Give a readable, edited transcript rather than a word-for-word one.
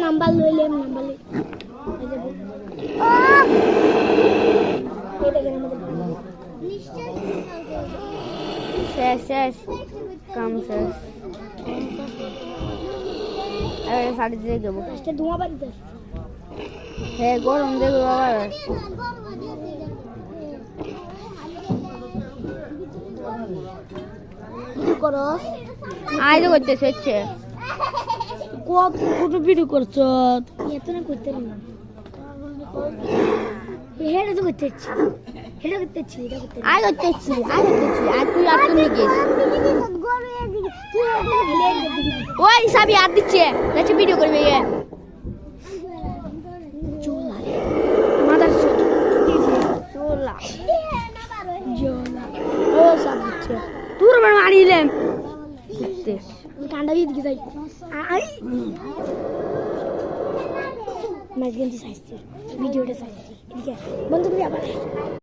number লইলাম number শেষ কাম শেষ শাড়ি দিয়ে দেবো ধোঁয়া বাড়িতে হ্যাঁ গরম দেখবো আবার আয় তো করতেছে হচ্ছে কত কত ভিডিও করছ এত না করতে না হেডে তো করতেছি হেডে করতেছি আয় করতেছি আর তুই আর তুমি গেছ ওই সাবি হাত দিচ্ছে যাচ্ছে ভিডিও করবে এ চোলা মাদার চোলা জোলা ও সাব দিচ্ছে তোর মারিলেন ঠান্ডা দিয়ে দিকে যাই মাঝখান দিয়ে চাইছি ভিডিওটা চাইছি এদিকে বন্ধ করে আবার